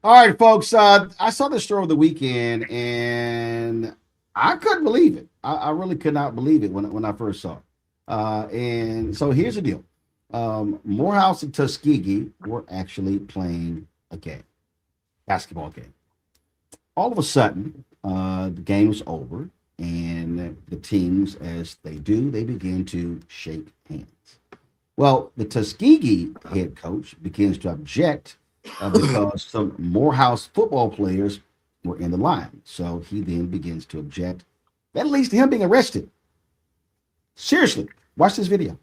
All right, folks. I saw this story over the weekend, and I couldn't believe it. I really could not believe it when I first saw it. And so here's the deal: Morehouse and Tuskegee were actually playing a game, basketball game. All of a sudden, the game was over, and the teams, as they do, they begin to shake hands. Well, the Tuskegee head coach begins to object because some Morehouse football players were in the line. So he then begins to object. That leads to him being arrested. Seriously, watch this video.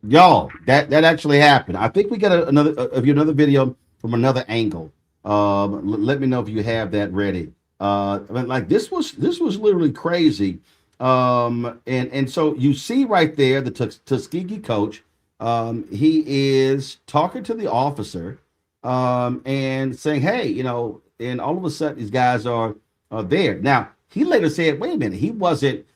Y'all, that actually happened. I think we got another video from another angle. Let me know if you have that ready. But like this was literally crazy. And so you see right there the Tuskegee coach. He is talking to the officer, and saying, "Hey, and all of a sudden these guys are there." Now he later said, "Wait a minute, he wasn't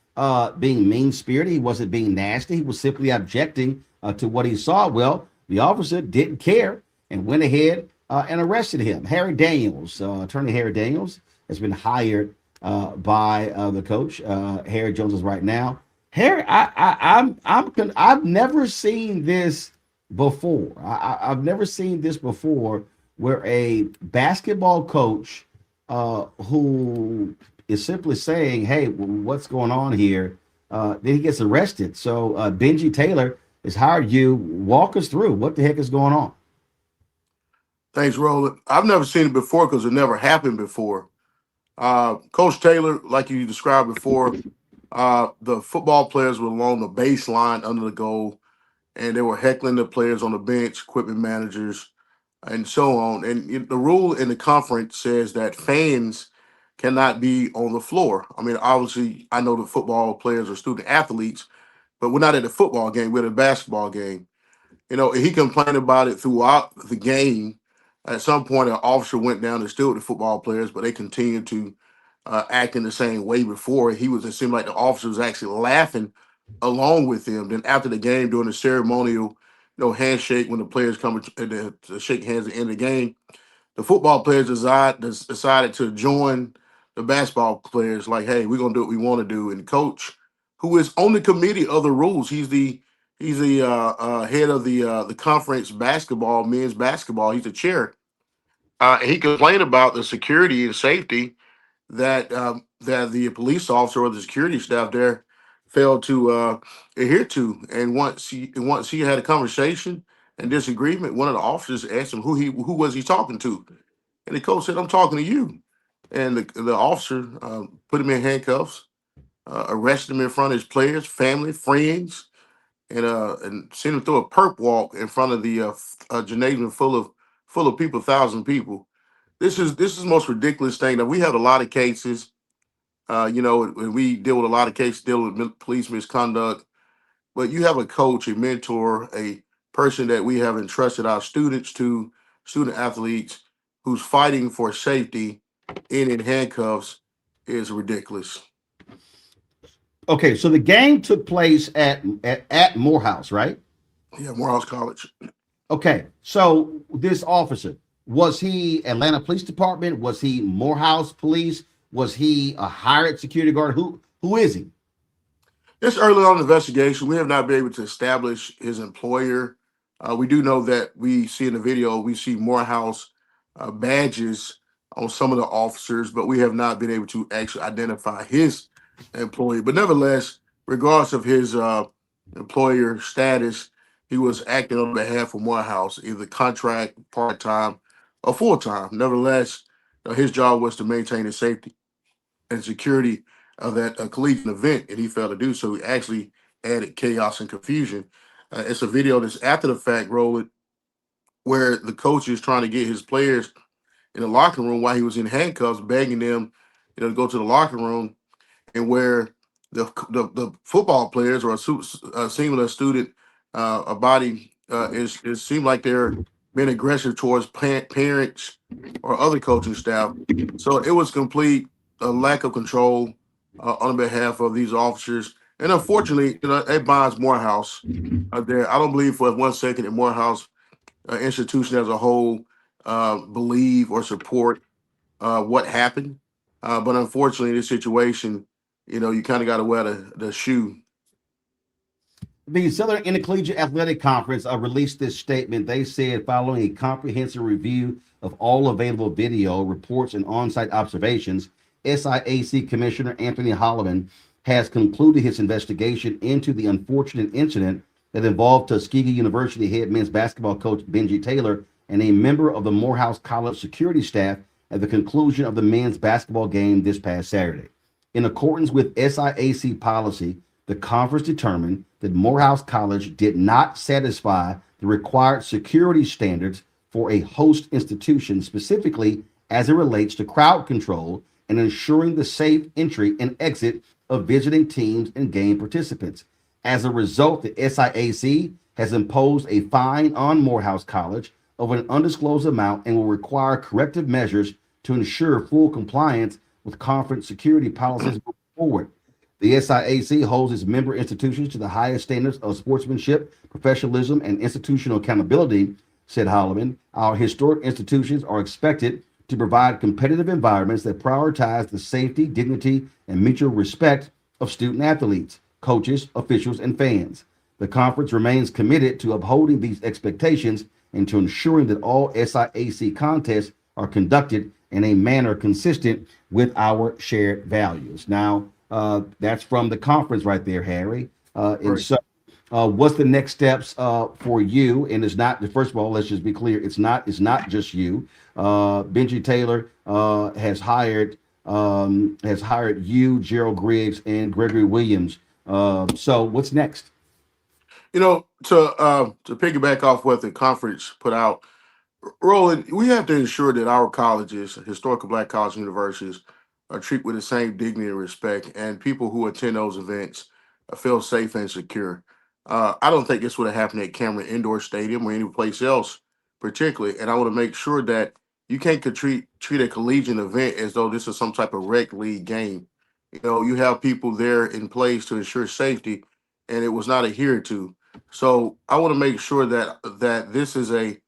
being mean spirited. He wasn't being nasty. He was simply objecting to what he saw." Well, the officer didn't care and went ahead and arrested him. Harry Daniels, attorney Harry Daniels, has been hired by the coach. Harry Jones is right now. Harry, I've never seen this before. I've never seen this before, where a basketball coach who is simply saying, "Hey, what's going on here?" Then he gets arrested. So Benjy Taylor has hired you. Walk us through what the heck is going on. Thanks, Roland. I've never seen it before because it never happened before. Coach Taylor, like you described before, the football players were along the baseline under the goal, and they were heckling the players on the bench, equipment managers, and so on. And the rule in the conference says that fans cannot be on the floor. I mean, obviously, I know the football players are student athletes, but we're not at a football game, we're at a basketball game. He complained about it throughout the game. At some point, an officer went down and stood with the football players, but they continued to act in the same way before. It seemed like the officer was actually laughing along with them. Then after the game, during the ceremonial, handshake when the players come to shake hands at the end of the game, the football players decided to join the basketball players. Like, hey, we're gonna do what we want to do. And the coach, who is on the committee of the rules, he's the head of the conference basketball, men's basketball. He's the chair. He complained about the security and safety that the police officer or the security staff there failed to adhere to. And once he had a conversation and disagreement, one of the officers asked him who was he talking to, and the coach said, "I'm talking to you." And the officer put him in handcuffs, arrested him in front of his players, family, friends, and seen him through a perp walk in front of the gymnasium full of people, 1,000 people. This is the most ridiculous thing. That we have a lot of cases. And we deal with a lot of cases dealing with police misconduct. But you have a coach, a mentor, a person that we have entrusted our students to, student athletes, who's fighting for safety in handcuffs is ridiculous. Okay, so the game took place at Morehouse, right? Yeah, Morehouse College. Okay, so this officer, was he Atlanta Police Department? Was he Morehouse Police? Was he a hired security guard? Who is he? It's early on in the investigation. We have not been able to establish his employer. We do know that we see in the video, we see Morehouse badges on some of the officers, but we have not been able to actually identify his employer. But nevertheless, regardless of his employer status, he was acting on behalf of Morehouse, either contract, part time, or full time. Nevertheless, his job was to maintain the safety and security of that collegiate event, and he failed to do so. He actually added chaos and confusion. It's a video that's after the fact, Roland, where the coach is trying to get his players in the locker room while he was in handcuffs, begging them, to go to the locker room, and where the football players or a singular student, a body is it seemed like they're being aggressive towards parents or other coaching staff. So it was complete a lack of control on behalf of these officers, and unfortunately, it binds Morehouse. There, I don't believe for 1 second that Morehouse institution as a whole believe or support what happened. But unfortunately, in this situation, you kind of got to wear the shoe. The Southern Intercollegiate Athletic Conference released this statement. They said, following a comprehensive review of all available video, reports, and on site observations, SIAC Commissioner Anthony Holloman has concluded his investigation into the unfortunate incident that involved Tuskegee University head men's basketball coach Benjy Taylor and a member of the Morehouse College security staff at the conclusion of the men's basketball game this past Saturday. In accordance with SIAC policy, the conference determined that Morehouse College did not satisfy the required security standards for a host institution, specifically as it relates to crowd control and ensuring the safe entry and exit of visiting teams and game participants. As a result, the SIAC has imposed a fine on Morehouse College of an undisclosed amount and will require corrective measures to ensure full compliance with conference security policies moving forward. The SIAC holds its member institutions to the highest standards of sportsmanship, professionalism, and institutional accountability, said Holloman. Our historic institutions are expected to provide competitive environments that prioritize the safety, dignity, and mutual respect of student athletes, coaches, officials, and fans. The conference remains committed to upholding these expectations and to ensuring that all SIAC contests are conducted in a manner consistent with our shared values. Now, that's from the conference right there, Harry. And Right. so, what's the next steps for you? And it's not. First of all, let's just be clear. It's not just you. Benjy Taylor has hired you, Gerald Griggs, and Gregory Williams. So, what's next? To piggyback off what the conference put out, Roland, we have to ensure that our colleges, historical Black colleges and universities, are treated with the same dignity and respect, and people who attend those events feel safe and secure. I don't think this would have happened at Cameron Indoor Stadium or any place else, particularly. And I want to make sure that you can't treat a collegiate event as though this is some type of rec league game. You have people there in place to ensure safety, and it was not adhered to. So I want to make sure that this is a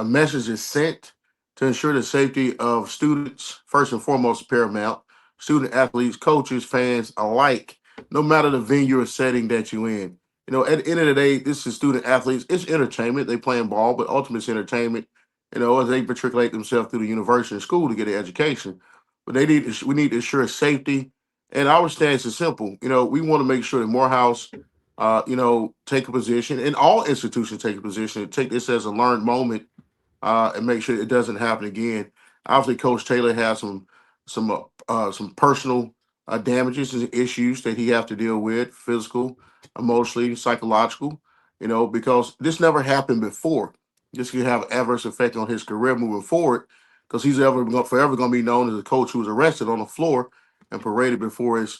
message is sent to ensure the safety of students, first and foremost, paramount, student athletes, coaches, fans alike, no matter the venue or setting that you're in. At the end of the day, this is student athletes. It's entertainment. They playing ball, but ultimately it's entertainment, as they matriculate themselves through the university and school to get an education. But we need to ensure safety. And our stance is simple. We want to make sure that Morehouse, take a position, and all institutions take a position, take this as a learned moment and make sure it doesn't happen again. Obviously, Coach Taylor has some personal damages and issues that he have to deal with, physical, emotionally, psychological. Because this never happened before. This could have adverse effect on his career moving forward, because he's forever going to be known as a coach who was arrested on the floor and paraded before his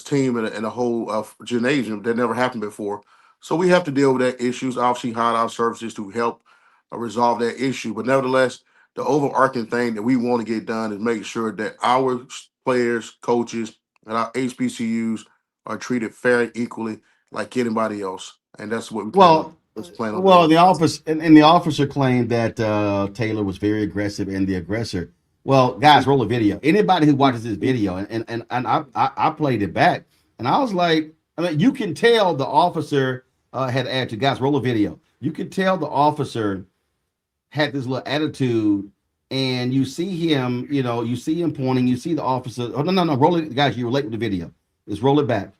team and a whole gymnasium. That never happened before. So we have to deal with that issues. Obviously, hide our services to help resolve that issue. But nevertheless, the overarching thing that we want to get done is make sure that our players, coaches, and our HBCUs are treated fair and equally like anybody else. And that's what we plan on. Well, Let's plan on well, doing. the office and the officer claimed that Taylor was very aggressive and the aggressor. Well, guys, roll a video. Anybody who watches this video, and I played it back, and I was like, I mean, you can tell the officer had attitude. Guys, roll a video. You can tell the officer had this little attitude, and you see him, you see him pointing, you see the officer. Oh, no, roll it, guys. You're late with the video. Just roll it back,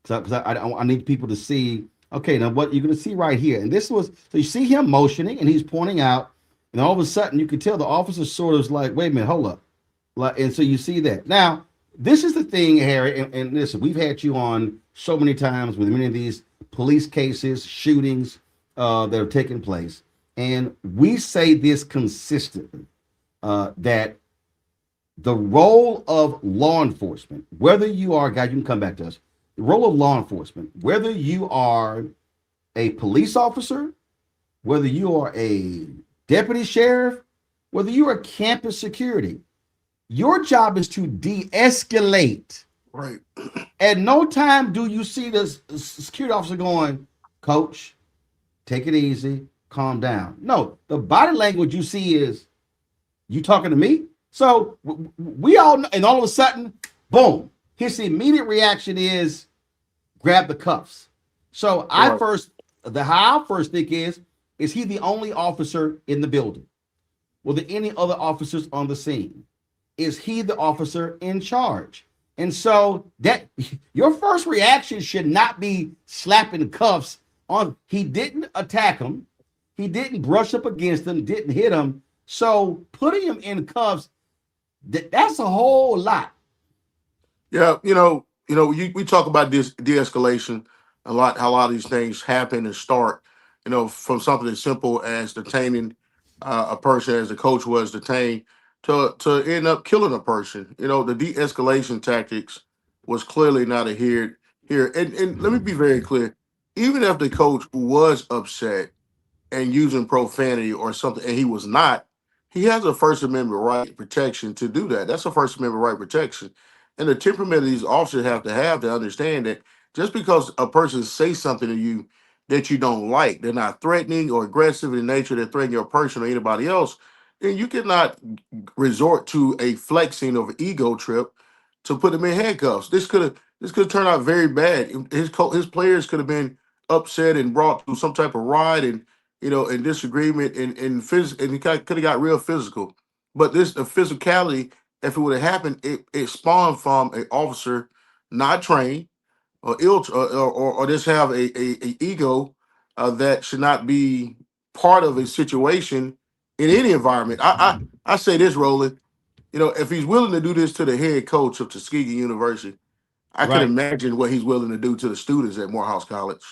because I need people to see. Okay, now what you're going to see right here, and this was so you see him motioning, and he's pointing out, and all of a sudden you can tell the officer sort of is like, wait a minute, hold up, like, and so you see that. Now, this is the thing, Harry, and listen, we've had you on so many times with many of these police cases, shootings that have taken place. And we say this consistently, that the role of law enforcement, whether you are, guys, you can come back to us, the role of law enforcement, whether you are a police officer, whether you are a deputy sheriff, whether you are campus security, your job is to de-escalate. Right. At no time do you see this security officer going, Coach, take it easy, calm down. No, the body language you see is, you talking to me? So we all know, and all of a sudden, boom, his immediate reaction is grab the cuffs. So Right. how I first think is he the only officer in the building? Were there any other officers on the scene? Is he the officer in charge? And so that your first reaction should not be slapping cuffs on. He didn't attack him. He didn't brush up against him, didn't hit him. So putting him in cuffs, that's a whole lot. Yeah, we talk about this de-escalation a lot. How a lot of these things happen and start, from something as simple as detaining a person, as the coach was detained, to end up killing a person. The de-escalation tactics was clearly not adhered here. And let me be very clear: even if the coach was upset and using profanity or something, and he was not, he has a First Amendment right protection to do that. That's a First Amendment right protection. And the temperament these officers have to understand that just because a person says something to you that you don't like, they're not threatening or aggressive in nature, they're threatening your person or anybody else, then you cannot resort to a flexing of ego trip to put them in handcuffs. This could turn out very bad. His players could have been upset and brought to some type of ride and disagreement and it could have got real physical. But the physicality, if it would have happened, it spawned from an officer not trained or ill or just have a ego that should not be part of a situation in any environment. I say this, Roland. If he's willing to do this to the head coach of Tuskegee University, I can Right. imagine what he's willing to do to the students at Morehouse College.